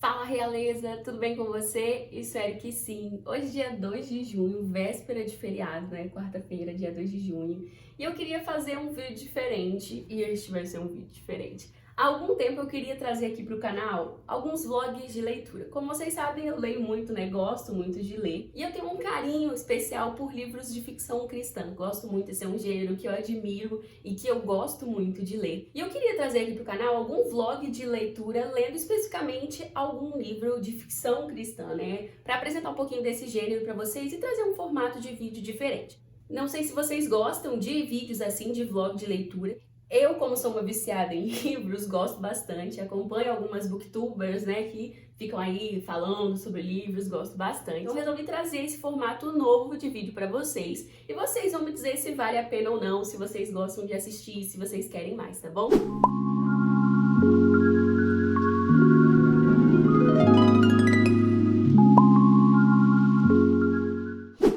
Fala, realeza, tudo bem com você? Espero que sim. Hoje é dia 2 de junho, véspera de feriado, né? Quarta-feira, dia 2 de junho. E eu queria fazer um vídeo diferente, e este vai ser um vídeo diferente. Há algum tempo eu queria trazer aqui para o canal alguns vlogs de leitura. Como vocês sabem, eu leio muito, né? Gosto muito de ler. E eu tenho um carinho especial por livros de ficção cristã. Gosto muito, esse é um gênero que eu admiro e que eu gosto muito de ler. E eu queria trazer aqui para o canal algum vlog de leitura, lendo especificamente algum livro de ficção cristã, né? Para apresentar um pouquinho desse gênero para vocês e trazer um formato de vídeo diferente. Não sei se vocês gostam de vídeos assim, de vlog de leitura. Eu, como sou uma viciada em livros, gosto bastante, acompanho algumas booktubers, né, que ficam aí falando sobre livros, gosto bastante. Então resolvi trazer esse formato novo de vídeo para vocês. E vocês vão me dizer se vale a pena ou não, se vocês gostam de assistir, se vocês querem mais, tá bom?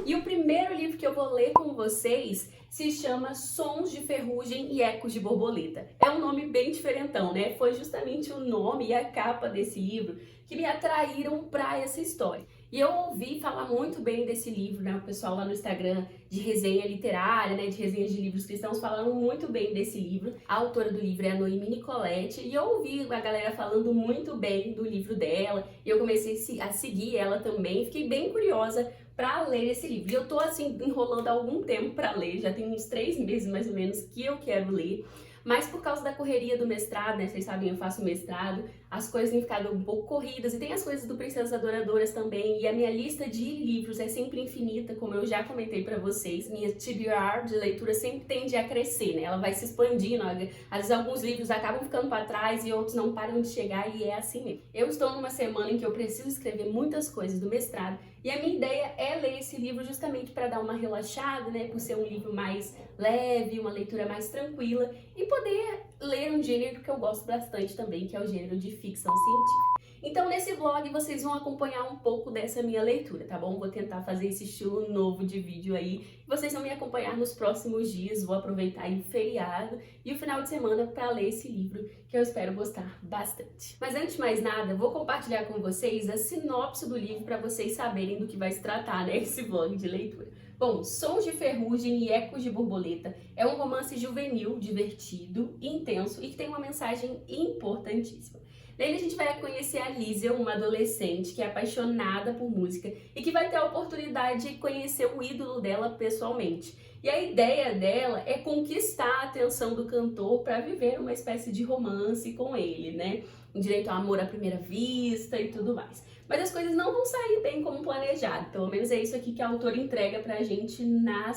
E o primeiro livro que eu vou ler com vocês se chama Sons de Ferrugem e Ecos de Borboleta. É um nome bem diferentão, né? Foi justamente o nome e a capa desse livro que me atraíram para essa história. E eu ouvi falar muito bem desse livro, né? O pessoal lá no Instagram de resenha literária, né? De resenhas de livros cristãos falando muito bem desse livro. A autora do livro é a Noemi Nicoletti e eu ouvi a galera falando muito bem do livro dela. E eu comecei a seguir ela também. Fiquei bem curiosa para ler esse livro. E eu tô assim enrolando há algum tempo para ler, já tem uns 3 meses mais ou menos que eu quero ler. Mas por causa da correria do mestrado, né? Vocês sabem, eu faço mestrado, as coisas têm ficado um pouco corridas e tem as coisas do Princesas Adoradoras também. E a minha lista de livros é sempre infinita, como eu já comentei pra vocês. Minha TBR de leitura sempre tende a crescer, né? Ela vai se expandindo. Às vezes alguns livros acabam ficando para trás e outros não param de chegar e é assim mesmo. Eu estou numa semana em que eu preciso escrever muitas coisas do mestrado e a minha ideia é ler esse livro justamente para dar uma relaxada, né? Por ser um livro mais leve, uma leitura mais tranquila e poder ler um gênero que eu gosto bastante também, que é o gênero de ficção científica. Então, nesse vlog, vocês vão acompanhar um pouco dessa minha leitura, tá bom? Vou tentar fazer esse estilo novo de vídeo aí. Vocês vão me acompanhar nos próximos dias, vou aproveitar aí o feriado e o final de semana para ler esse livro, que eu espero gostar bastante. Mas antes de mais nada, vou compartilhar com vocês a sinopse do livro para vocês saberem do que vai se tratar, né? Esse vlog de leitura. Bom, Sons de Ferrugem e Ecos de Borboleta é um romance juvenil, divertido, intenso e que tem uma mensagem importantíssima. Nele a gente vai conhecer a Lísia, uma adolescente que é apaixonada por música e que vai ter a oportunidade de conhecer o ídolo dela pessoalmente. E a ideia dela é conquistar a atenção do cantor para viver uma espécie de romance com ele, né? Um direito ao amor à primeira vista e tudo mais. Mas as coisas não vão sair bem como planejado, pelo menos é isso aqui que a autora entrega pra gente na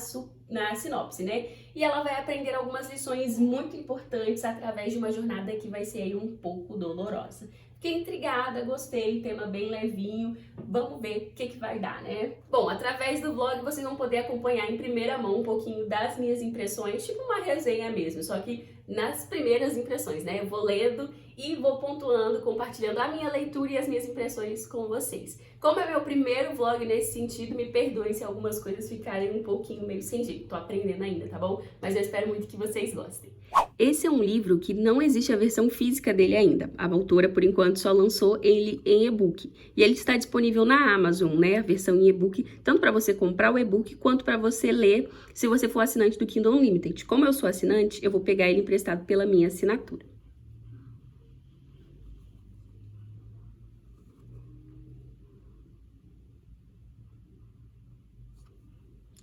sinopse, né? E ela vai aprender algumas lições muito importantes através de uma jornada que vai ser aí um pouco dolorosa. Fiquei intrigada, gostei, tema bem levinho, vamos ver o que vai dar, né? Bom, através do vlog vocês vão poder acompanhar em primeira mão um pouquinho das minhas impressões, tipo uma resenha mesmo, só que nas primeiras impressões, né? Eu vou lendo e vou pontuando, compartilhando a minha leitura e as minhas impressões com vocês. Como é meu primeiro vlog nesse sentido, me perdoem se algumas coisas ficarem um pouquinho meio sem jeito, tô aprendendo ainda, tá bom? Mas eu espero muito que vocês gostem. Esse é um livro que não existe a versão física dele ainda. A autora, por enquanto, só lançou ele em e-book. E ele está disponível na Amazon, né? A versão em e-book, tanto para você comprar o e-book, quanto para você ler, se você for assinante do Kindle Unlimited. Como eu sou assinante, eu vou pegar ele emprestado pela minha assinatura.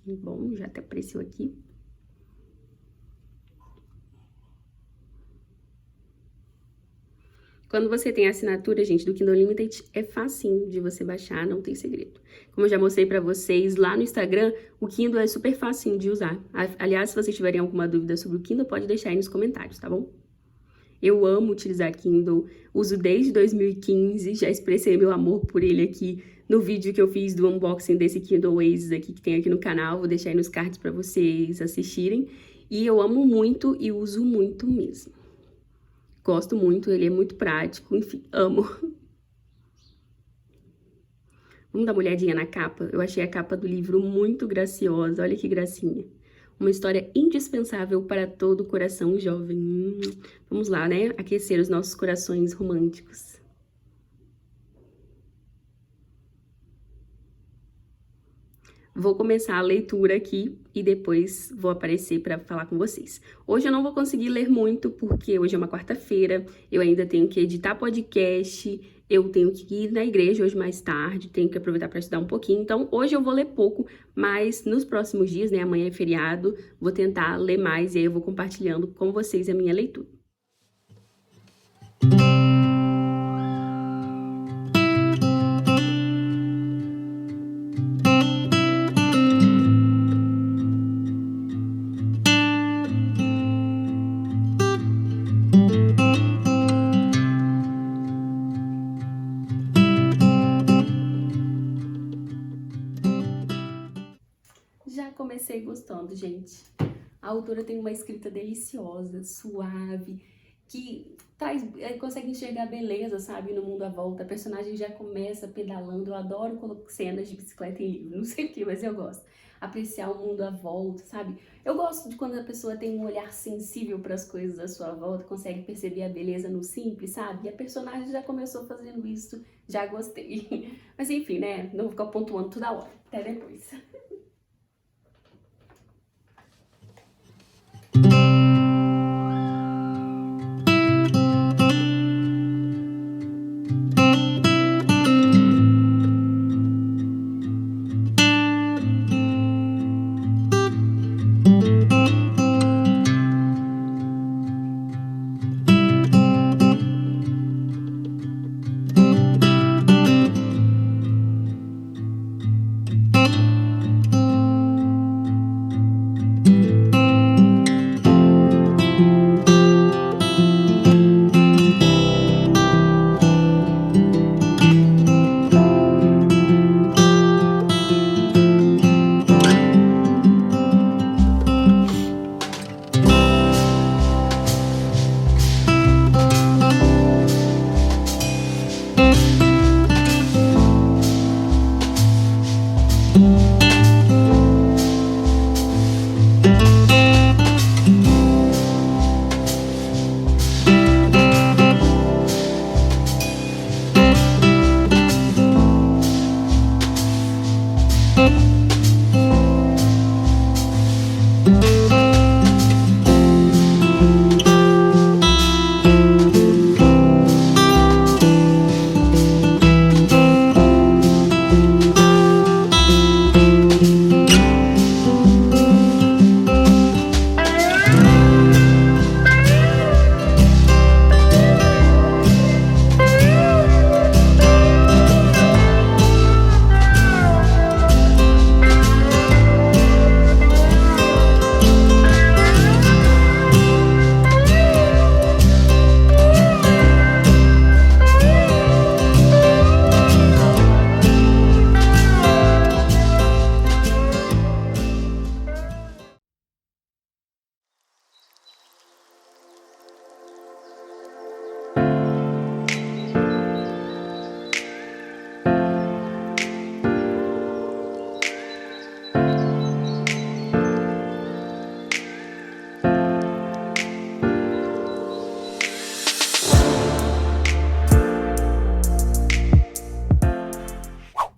Bom, já até apareceu aqui. Quando você tem a assinatura, gente, do Kindle Unlimited, é facinho de você baixar, não tem segredo. Como eu já mostrei pra vocês lá no Instagram, o Kindle é super facinho de usar. Aliás, se vocês tiverem alguma dúvida sobre o Kindle, pode deixar aí nos comentários, tá bom? Eu amo utilizar Kindle, uso desde 2015, já expressei meu amor por ele aqui no vídeo que eu fiz do unboxing desse Kindle Oasis aqui, que tem aqui no canal, vou deixar aí nos cards pra vocês assistirem. E eu amo muito e uso muito mesmo. Gosto muito, ele é muito prático, enfim, amo. Vamos dar uma olhadinha na capa? Eu achei a capa do livro muito graciosa, olha que gracinha. Uma história indispensável para todo coração jovem. Vamos lá, né? Aquecer os nossos corações românticos. vou começar a leitura aqui e depois vou aparecer para falar com vocês. Hoje eu não vou conseguir ler muito porque hoje é uma quarta-feira, eu ainda tenho que editar podcast, eu tenho que ir na igreja hoje mais tarde, tenho que aproveitar para estudar um pouquinho. Então hoje eu vou ler pouco, mas nos próximos dias, né, amanhã é feriado, vou tentar ler mais e aí eu vou compartilhando com vocês a minha leitura. Já comecei gostando, gente. A autora tem uma escrita deliciosa, suave, que consegue enxergar beleza, sabe, no mundo à volta. A personagem já começa pedalando. Eu adoro cenas de bicicleta em livro, não sei o que, mas eu gosto. Apreciar o mundo à volta, sabe? Eu gosto de quando a pessoa tem um olhar sensível para as coisas à sua volta, consegue perceber a beleza no simples, sabe? E a personagem já começou fazendo isso, já gostei. Mas enfim, né? Não vou ficar pontuando toda hora. Até depois.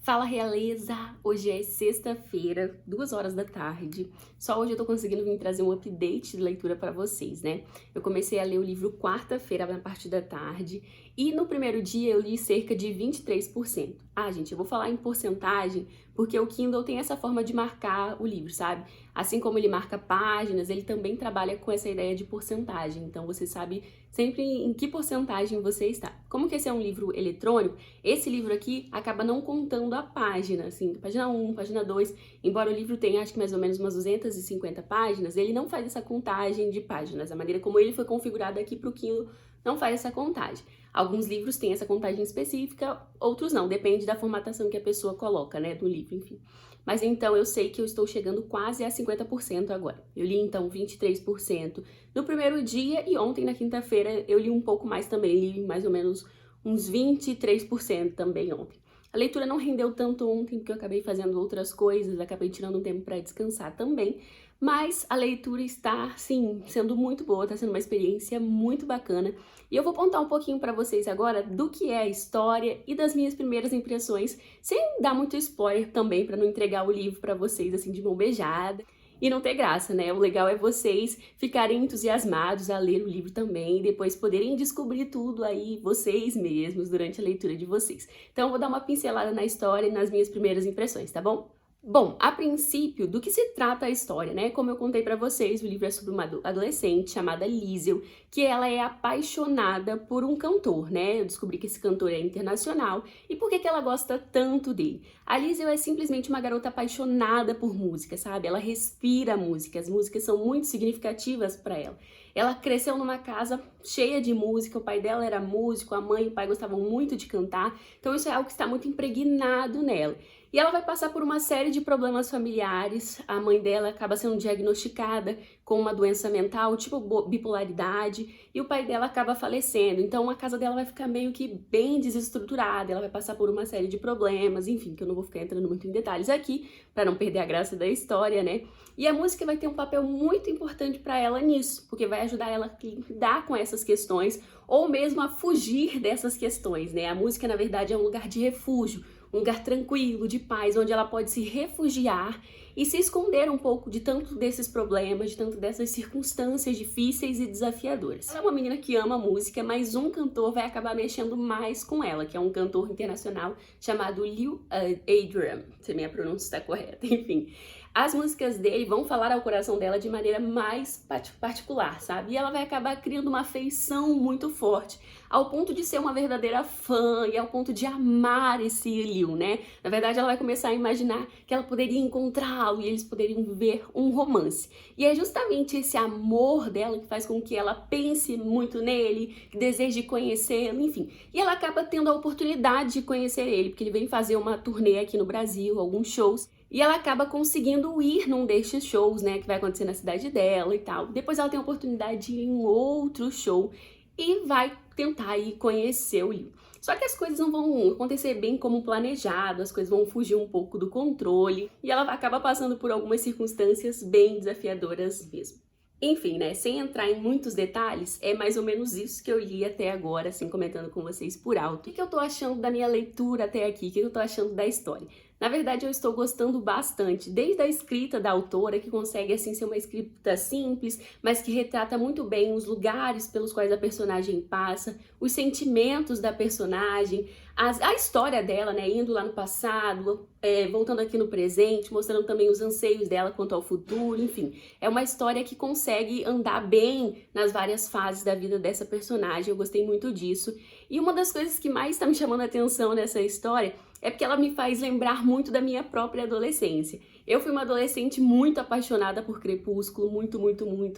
Fala, realeza! Hoje é sexta-feira, 2 horas da tarde. Só hoje eu tô conseguindo vir trazer um update de leitura pra vocês, né? Eu comecei a ler o livro quarta-feira, na parte da tarde, e no primeiro dia eu li cerca de 23%. Ah, gente, eu vou falar em porcentagem porque o Kindle tem essa forma de marcar o livro, sabe? Assim como ele marca páginas, ele também trabalha com essa ideia de porcentagem. Então você sabe sempre em que porcentagem você está. Como que esse é um livro eletrônico, esse livro aqui acaba não contando a página, assim, página 1, página 2, embora o livro tenha acho que mais ou menos umas 250 páginas, ele não faz essa contagem de páginas. A maneira como ele foi configurado aqui para o Kindle não faz essa contagem. Alguns livros têm essa contagem específica, outros não, depende da formatação que a pessoa coloca, né, do livro, enfim. Mas então eu sei que eu estou chegando quase a 50% agora. Eu li então 23% no primeiro dia e ontem, na quinta-feira, eu li um pouco mais também, li mais ou menos uns 23% também ontem. A leitura não rendeu tanto ontem porque eu acabei fazendo outras coisas, acabei tirando um tempo para descansar também, Mas a leitura está, sim, sendo muito boa, está sendo uma experiência muito bacana. E eu vou contar um pouquinho para vocês agora do que é a história e das minhas primeiras impressões, sem dar muito spoiler também, para não entregar o livro para vocês assim de mão beijada. E não ter graça, né? O legal é vocês ficarem entusiasmados a ler o livro também e depois poderem descobrir tudo aí vocês mesmos durante a leitura de vocês. Então eu vou dar uma pincelada na história e nas minhas primeiras impressões, tá bom? Bom, a princípio, do que se trata a história, né? Como eu contei pra vocês, o livro é sobre uma adolescente chamada Liesel, que ela é apaixonada por um cantor, né? Eu descobri que esse cantor é internacional. E por que ela gosta tanto dele? A Liesel é simplesmente uma garota apaixonada por música, sabe? Ela respira música, as músicas são muito significativas pra ela. Ela cresceu numa casa cheia de música, o pai dela era músico, a mãe e o pai gostavam muito de cantar, então isso é algo que está muito impregnado nela. E ela vai passar por uma série de problemas familiares, a mãe dela acaba sendo diagnosticada com uma doença mental, tipo bipolaridade, e o pai dela acaba falecendo, então a casa dela vai ficar meio que bem desestruturada, ela vai passar por uma série de problemas, enfim, que eu não vou ficar entrando muito em detalhes aqui, para não perder a graça da história, né? E a música vai ter um papel muito importante para ela nisso, porque vai ajudar ela a lidar com essas questões, ou mesmo a fugir dessas questões, né? A música, na verdade, é um lugar de refúgio, um lugar tranquilo, de paz, onde ela pode se refugiar e se esconder um pouco de tanto desses problemas, de tanto dessas circunstâncias difíceis e desafiadoras. Ela é uma menina que ama música, mas um cantor vai acabar mexendo mais com ela, que é um cantor internacional chamado Lil Adrian, se a minha pronúncia está correta, enfim. As músicas dele vão falar ao coração dela de maneira mais particular, sabe? E ela vai acabar criando uma afeição muito forte, ao ponto de ser uma verdadeira fã e ao ponto de amar esse Lil, né? Na verdade, ela vai começar a imaginar que ela poderia encontrá-lo e eles poderiam viver um romance. E é justamente esse amor dela que faz com que ela pense muito nele, que deseje conhecê-lo, enfim. E ela acaba tendo a oportunidade de conhecer ele, porque ele vem fazer uma turnê aqui no Brasil, alguns shows. E ela acaba conseguindo ir num destes shows, né, que vai acontecer na cidade dela e tal. Depois ela tem a oportunidade de ir em um outro show e vai tentar ir conhecer o Lil. Só que as coisas não vão acontecer bem como planejado, as coisas vão fugir um pouco do controle e ela acaba passando por algumas circunstâncias bem desafiadoras mesmo. Enfim, né, sem entrar em muitos detalhes, é mais ou menos isso que eu li até agora, assim, comentando com vocês por alto. O que eu tô achando da minha leitura até aqui? O que eu tô achando da história? Na verdade, eu estou gostando bastante, desde a escrita da autora, que consegue, assim, ser uma escrita simples, mas que retrata muito bem os lugares pelos quais a personagem passa, os sentimentos da personagem, a história dela, né, indo lá no passado, voltando aqui no presente, mostrando também os anseios dela quanto ao futuro, enfim. É uma história que consegue andar bem nas várias fases da vida dessa personagem, eu gostei muito disso. E uma das coisas que mais está me chamando a atenção nessa história é porque ela me faz lembrar muito da minha própria adolescência. Eu fui uma adolescente muito apaixonada por Crepúsculo, muito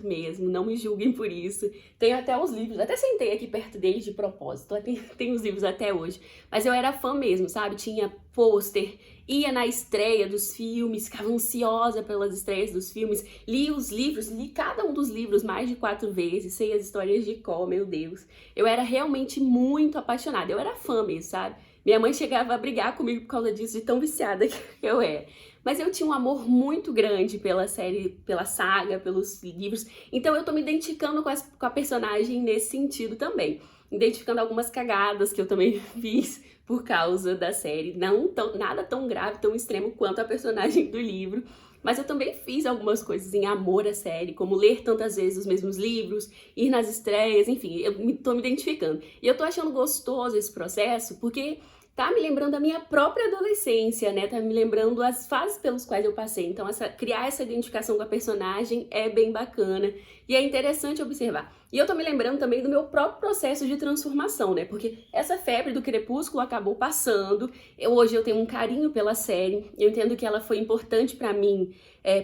mesmo, não me julguem por isso. Tenho até os livros, até sentei aqui perto deles de propósito, tenho os livros até hoje. Mas eu era fã mesmo, sabe? Tinha pôster, ia na estreia dos filmes, ficava ansiosa pelas estreias dos filmes, li os livros, li cada um dos livros mais de 4 vezes, sei as histórias de cor, meu Deus. Eu era realmente muito apaixonada, eu era fã mesmo, sabe? Minha mãe chegava a brigar comigo por causa disso, de tão viciada que eu era. Mas eu tinha um amor muito grande pela série, pela saga, pelos livros. Então eu tô me identificando com a personagem nesse sentido também. Identificando algumas cagadas que eu também fiz por causa da série. Nada tão grave, tão extremo quanto a personagem do livro. Mas eu também fiz algumas coisas em amor à série, como ler tantas vezes os mesmos livros, ir nas estreias, enfim, eu tô me identificando. E eu tô achando gostoso esse processo, porque tá me lembrando a minha própria adolescência, né? Tá me lembrando as fases pelas quais eu passei. Então, criar essa identificação com a personagem é bem bacana e é interessante observar. E eu tô me lembrando também do meu próprio processo de transformação, né? Porque essa febre do Crepúsculo acabou passando. Hoje eu tenho um carinho pela série. Eu entendo que ela foi importante pra mim,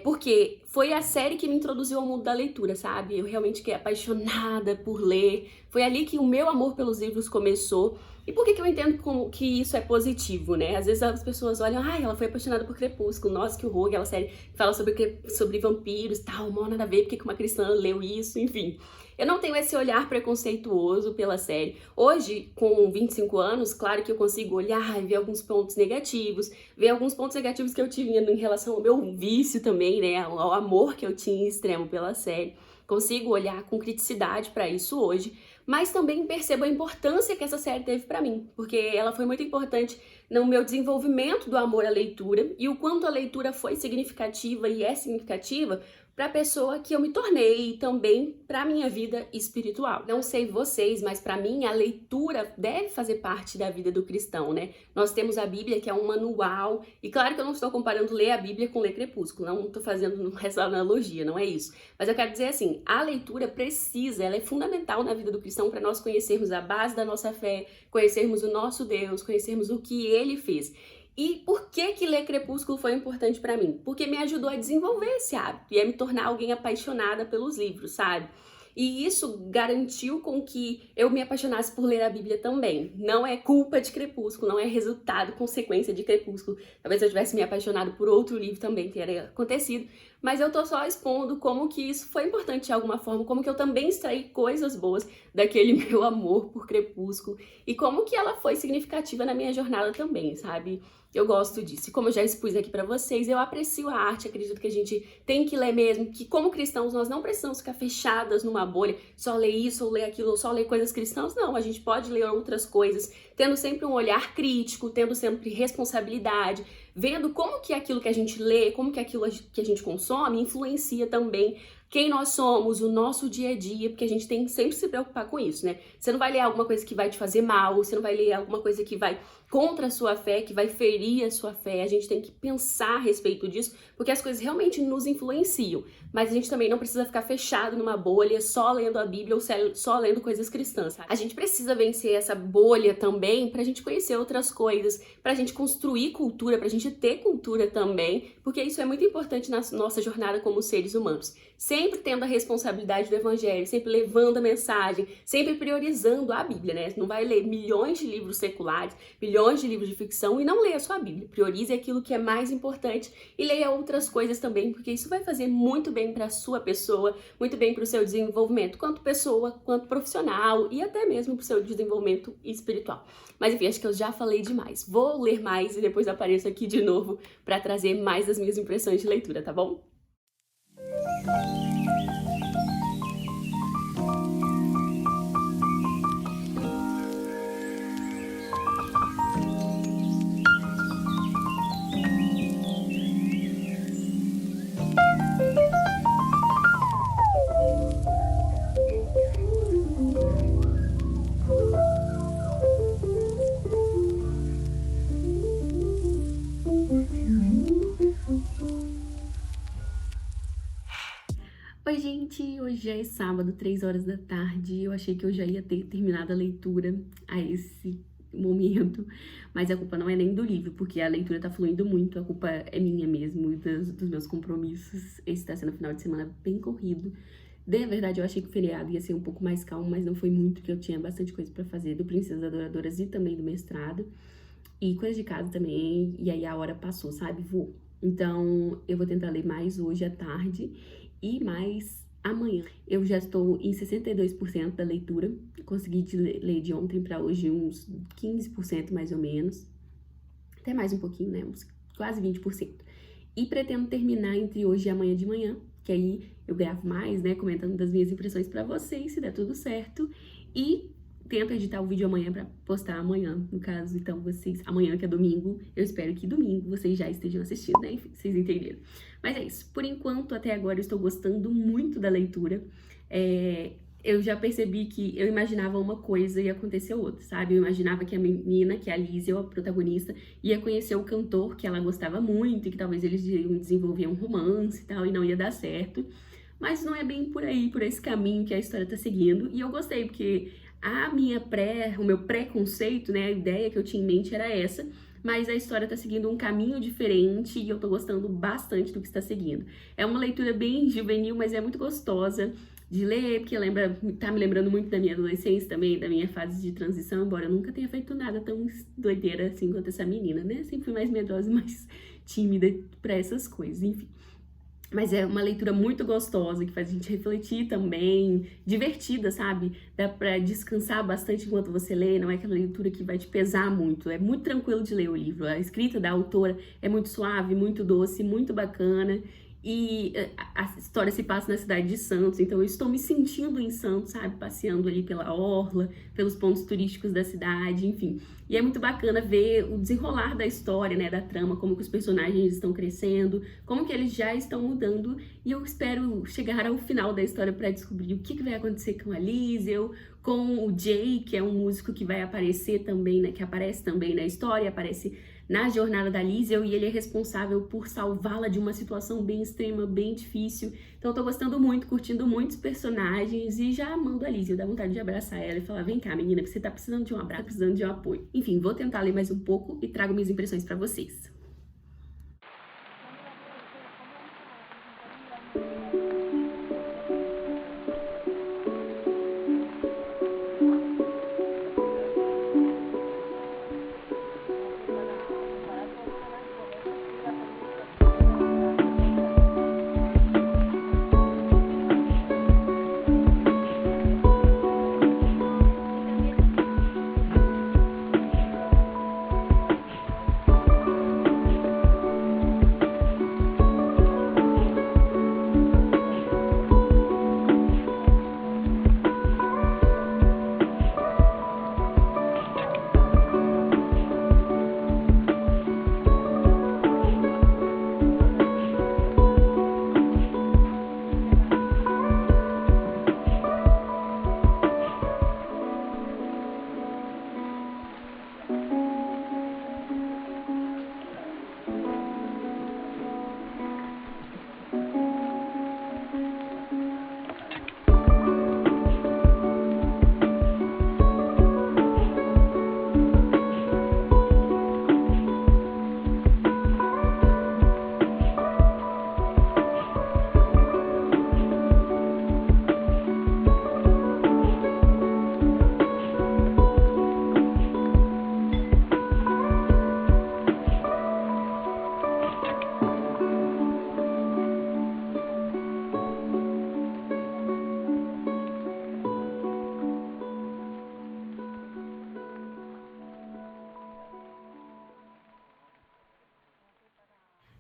porque foi a série que me introduziu ao mundo da leitura, sabe? Eu realmente fiquei apaixonada por ler. Foi ali que o meu amor pelos livros começou. E por que eu entendo que isso é positivo, né? Às vezes as pessoas olham, ela foi apaixonada por Crepúsculo, nossa, que horror, aquela série que fala sobre vampiros e tal, mal nada a ver, porque uma cristã leu isso, enfim. Eu não tenho esse olhar preconceituoso pela série. Hoje, com 25 anos, claro que eu consigo olhar e ver alguns pontos negativos, ver alguns pontos negativos que eu tive em relação ao meu vício também, né, ao amor que eu tinha extremo pela série. Consigo olhar com criticidade para isso hoje, mas também percebo a importância que essa série teve para mim, porque ela foi muito importante no meu desenvolvimento do amor à leitura e o quanto a leitura foi significativa e é significativa para a pessoa que eu me tornei e também para a minha vida espiritual. Não sei vocês, mas para mim a leitura deve fazer parte da vida do cristão, né? Nós temos a Bíblia, que é um manual, e claro que eu não estou comparando ler a Bíblia com ler Crepúsculo, não estou fazendo essa analogia, não é isso. Mas eu quero dizer assim, a leitura precisa, ela é fundamental na vida do cristão para nós conhecermos a base da nossa fé, conhecermos o nosso Deus, conhecermos o que Ele fez. E por que ler Crepúsculo foi importante pra mim? Porque me ajudou a desenvolver esse hábito e a me tornar alguém apaixonada pelos livros, sabe? E isso garantiu com que eu me apaixonasse por ler a Bíblia também. Não é culpa de Crepúsculo, não é resultado, consequência de Crepúsculo. Talvez eu tivesse me apaixonado por outro livro também teria acontecido, mas eu tô só expondo como que isso foi importante de alguma forma, como que eu também extraí coisas boas daquele meu amor por Crepúsculo e como que ela foi significativa na minha jornada também, sabe? Eu gosto disso. E como eu já expus aqui pra vocês, eu aprecio a arte, acredito que a gente tem que ler mesmo, que como cristãos nós não precisamos ficar fechadas numa bolha, só ler isso ou ler aquilo, ou só ler coisas cristãs, não. A gente pode ler outras coisas, tendo sempre um olhar crítico, tendo sempre responsabilidade, vendo como que aquilo que a gente lê, como que aquilo que a gente consome influencia também quem nós somos, o nosso dia a dia, porque a gente tem que sempre se preocupar com isso, né? Você não vai ler alguma coisa que vai te fazer mal, você não vai ler alguma coisa que vai contra a sua fé, que vai ferir a sua fé. A gente tem que pensar a respeito disso, porque as coisas realmente nos influenciam. Mas a gente também não precisa ficar fechado numa bolha, só lendo a Bíblia ou só lendo coisas cristãs, sabe? A gente precisa vencer essa bolha também pra gente conhecer outras coisas, pra gente construir cultura, pra gente ter cultura também, porque isso é muito importante na nossa jornada como seres humanos. Sempre tendo a responsabilidade do evangelho, sempre levando a mensagem, sempre priorizando a Bíblia, né? Não vai ler milhões de livros seculares, milhões de livros de ficção e não leia só a Bíblia. Priorize aquilo que é mais importante e leia outras coisas também, porque isso vai fazer muito bem para a sua pessoa, muito bem para o seu desenvolvimento, quanto pessoa, quanto profissional e até mesmo para o seu desenvolvimento espiritual. Mas enfim, acho que eu já falei demais. Vou ler mais e depois apareço aqui de novo para trazer mais das minhas impressões de leitura, tá bom? Oi, gente! Hoje já é sábado, 3 horas da tarde. Eu achei que eu já ia ter terminado a leitura a esse momento, mas a culpa não é nem do livro, porque a leitura tá fluindo muito, a culpa é minha mesmo, dos meus compromissos. Esse tá sendo um final de semana bem corrido. Na verdade, eu achei que o feriado ia ser um pouco mais calmo, mas não foi muito, porque eu tinha bastante coisa pra fazer, do Princesas Adoradoras e também do mestrado, e coisa de casa também, e aí a hora passou, sabe? Voou. Então, eu vou tentar ler mais hoje à tarde e mais amanhã. Eu já estou em 62% da leitura, consegui ler de ontem para hoje uns 15% mais ou menos, até mais um pouquinho, né? Uns quase 20%. E pretendo terminar entre hoje e amanhã de manhã, que aí eu gravo mais, né? Comentando das minhas impressões para vocês, se der tudo certo. E tento editar o vídeo amanhã pra postar amanhã, no caso. Então, vocês... Amanhã, que é domingo, eu espero que domingo vocês já estejam assistindo, né? Enfim, vocês entenderam. Mas é isso. Por enquanto, até agora, eu estou gostando muito da leitura. Eu já percebi que eu imaginava uma coisa e aconteceu outra, sabe? Eu imaginava que a menina, que é a Lizzie, a protagonista, ia conhecer o cantor que ela gostava muito e que talvez eles iam desenvolver um romance e tal, e não ia dar certo. Mas não é bem por aí, por esse caminho que a história tá seguindo. E eu gostei, porque o meu preconceito, né, a ideia que eu tinha em mente era essa, mas a história tá seguindo um caminho diferente e eu tô gostando bastante do que está seguindo. É uma leitura bem juvenil, mas é muito gostosa de ler, porque tá me lembrando muito da minha adolescência também, da minha fase de transição, embora eu nunca tenha feito nada tão doideira assim quanto essa menina, né? Sempre fui mais medrosa e mais tímida pra essas coisas, enfim. Mas é uma leitura muito gostosa, que faz a gente refletir também, divertida, sabe? Dá pra descansar bastante enquanto você lê, não é aquela leitura que vai te pesar muito. É muito tranquilo de ler o livro. A escrita da autora é muito suave, muito doce, muito bacana. E a história se passa na cidade de Santos, então eu estou me sentindo em Santos, sabe? Passeando ali pela orla, pelos pontos turísticos da cidade, enfim. E é muito bacana ver o desenrolar da história, né, da trama, como que os personagens estão crescendo, como que eles já estão mudando, e eu espero chegar ao final da história para descobrir o que vai acontecer com a Liesel, com o Jay, que é um músico que vai aparecer também, né, que aparece também na história, aparece na jornada da Liesel, e ele é responsável por salvá-la de uma situação bem extrema, bem difícil. Então eu tô gostando muito, curtindo muitos personagens e já amando a Liesel, dá vontade de abraçar ela e falar: vem cá, menina, você tá precisando de um abraço, tá precisando de um apoio. Enfim, vou tentar ler mais um pouco e trago minhas impressões pra vocês.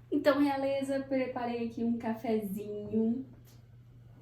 Então, realeza, preparei aqui um cafezinho,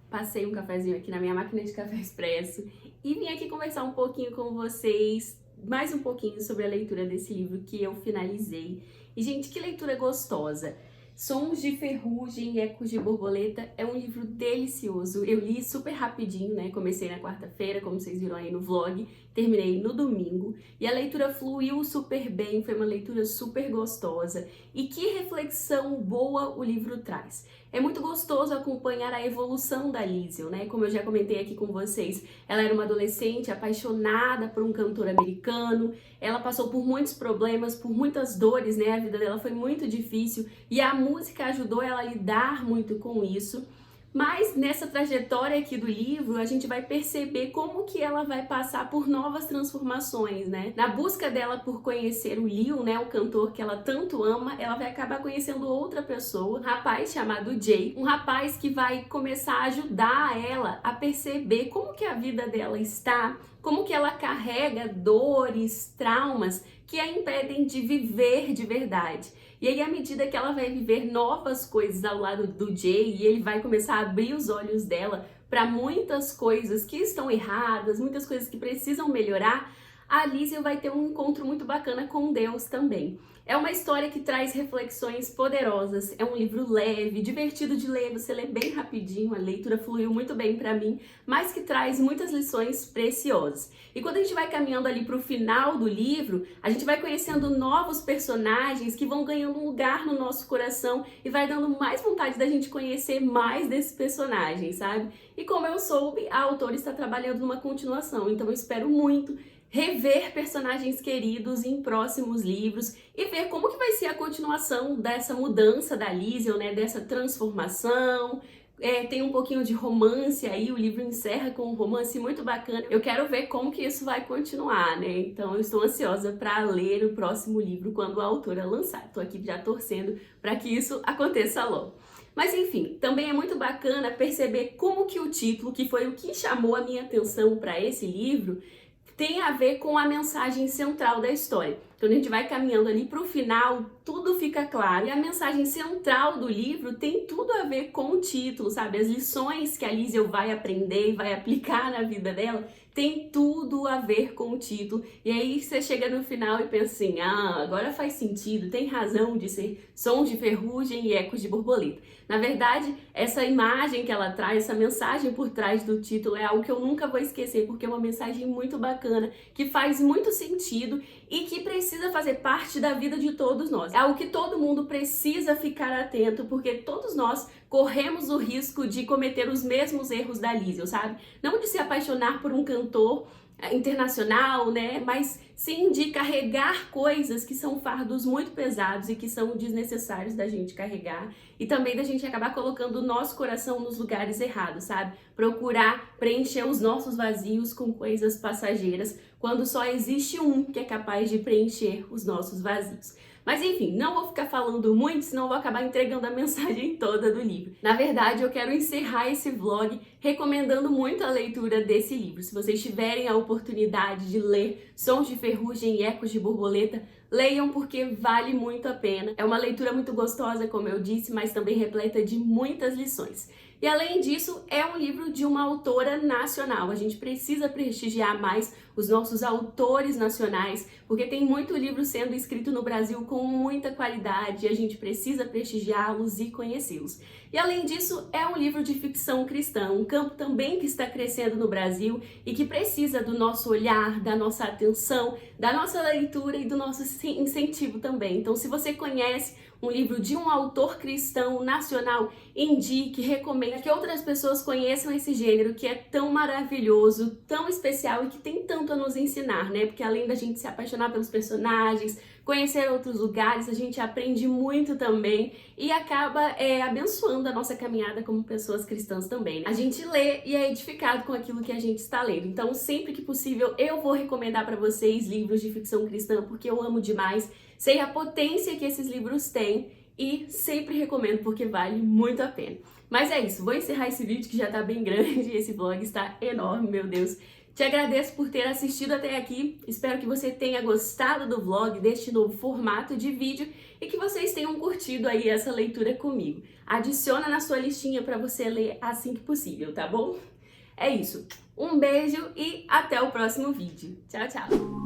passei um cafezinho aqui na minha máquina de café expresso e vim aqui conversar um pouquinho com vocês, mais um pouquinho sobre a leitura desse livro que eu finalizei. E, gente, que leitura gostosa! Sons de Ferrugem e Ecos de Borboleta é um livro delicioso. Eu li super rapidinho, né? Comecei na quarta-feira, como vocês viram aí no vlog, terminei no domingo. E a leitura fluiu super bem, foi uma leitura super gostosa. E que reflexão boa o livro traz. É muito gostoso acompanhar a evolução da Liesel, né? Como eu já comentei aqui com vocês, ela era uma adolescente apaixonada por um cantor americano, ela passou por muitos problemas, por muitas dores, né? A vida dela foi muito difícil e a música ajudou ela a lidar muito com isso. Mas nessa trajetória aqui do livro, a gente vai perceber como que ela vai passar por novas transformações, né? Na busca dela por conhecer o Leo, né, o cantor que ela tanto ama, ela vai acabar conhecendo outra pessoa, um rapaz chamado Jay, um rapaz que vai começar a ajudar ela a perceber como que a vida dela está, como que ela carrega dores, traumas que a impedem de viver de verdade. E aí, à medida que ela vai viver novas coisas ao lado do Jay, e ele vai começar a abrir os olhos dela para muitas coisas que estão erradas, muitas coisas que precisam melhorar, a Liesel vai ter um encontro muito bacana com Deus também. É uma história que traz reflexões poderosas, é um livro leve, divertido de ler, você lê bem rapidinho, a leitura fluiu muito bem para mim, mas que traz muitas lições preciosas. E quando a gente vai caminhando ali para o final do livro, a gente vai conhecendo novos personagens que vão ganhando um lugar no nosso coração e vai dando mais vontade da gente conhecer mais desses personagens, sabe? E como eu soube, a autora está trabalhando numa continuação, então eu espero muito rever personagens queridos em próximos livros e ver como que vai ser a continuação dessa mudança da Liesel, né, dessa transformação, tem um pouquinho de romance aí, o livro encerra com um romance muito bacana. Eu quero ver como que isso vai continuar, né? Então eu estou ansiosa para ler o próximo livro quando a autora lançar. Estou aqui já torcendo para que isso aconteça logo. Mas enfim, também é muito bacana perceber como que o título, que foi o que chamou a minha atenção para esse livro, tem a ver com a mensagem central da história. Quando a gente vai caminhando ali para o final, tudo fica claro. E a mensagem central do livro tem tudo a ver com o título, sabe? As lições que a Liesl vai aprender e vai aplicar na vida dela tem tudo a ver com o título. E aí você chega no final e pensa assim, agora faz sentido, tem razão de ser Sons de Ferrugem e Ecos de Borboleta. Na verdade, essa imagem que ela traz, essa mensagem por trás do título é algo que eu nunca vou esquecer, porque é uma mensagem muito bacana, que faz muito sentido e que precisa fazer parte da vida de todos nós. É algo que todo mundo precisa ficar atento, porque todos nós corremos o risco de cometer os mesmos erros da Liesl, sabe? Não de se apaixonar por um cantor internacional, né? Mas sim de carregar coisas que são fardos muito pesados e que são desnecessários da gente carregar e também da gente acabar colocando o nosso coração nos lugares errados, sabe? Procurar preencher os nossos vazios com coisas passageiras, quando só existe um que é capaz de preencher os nossos vazios. Mas enfim, não vou ficar falando muito, senão vou acabar entregando a mensagem toda do livro. Na verdade, eu quero encerrar esse vlog recomendando muito a leitura desse livro. Se vocês tiverem a oportunidade de ler Sons de Ferrugem e Ecos de Borboleta, leiam porque vale muito a pena. É uma leitura muito gostosa, como eu disse, mas também repleta de muitas lições. E além disso, é um livro de uma autora nacional. A gente precisa prestigiar mais os nossos autores nacionais, porque tem muito livro sendo escrito no Brasil com muita qualidade e a gente precisa prestigiá-los e conhecê-los. E além disso, é um livro de ficção cristã, um campo também que está crescendo no Brasil e que precisa do nosso olhar, da nossa atenção, da nossa leitura e do nosso incentivo também. Então, se você conhece um livro de um autor cristão nacional, indique, recomende que outras pessoas conheçam esse gênero que é tão maravilhoso, tão especial e que tem tanto a nos ensinar, né? Porque além da gente se apaixonar pelos personagens, conhecer outros lugares, a gente aprende muito também e acaba abençoando a nossa caminhada como pessoas cristãs também, né? A gente lê e é edificado com aquilo que a gente está lendo. Então, sempre que possível, eu vou recomendar para vocês livros de ficção cristã, porque eu amo demais, sei a potência que esses livros têm e sempre recomendo porque vale muito a pena. Mas é isso, vou encerrar esse vídeo que já tá bem grande, esse vlog está enorme, meu Deus. Te agradeço por ter assistido até aqui, espero que você tenha gostado do vlog, deste novo formato de vídeo e que vocês tenham curtido aí essa leitura comigo. Adiciona na sua listinha para você ler assim que possível, tá bom? É isso, um beijo e até o próximo vídeo. Tchau, tchau!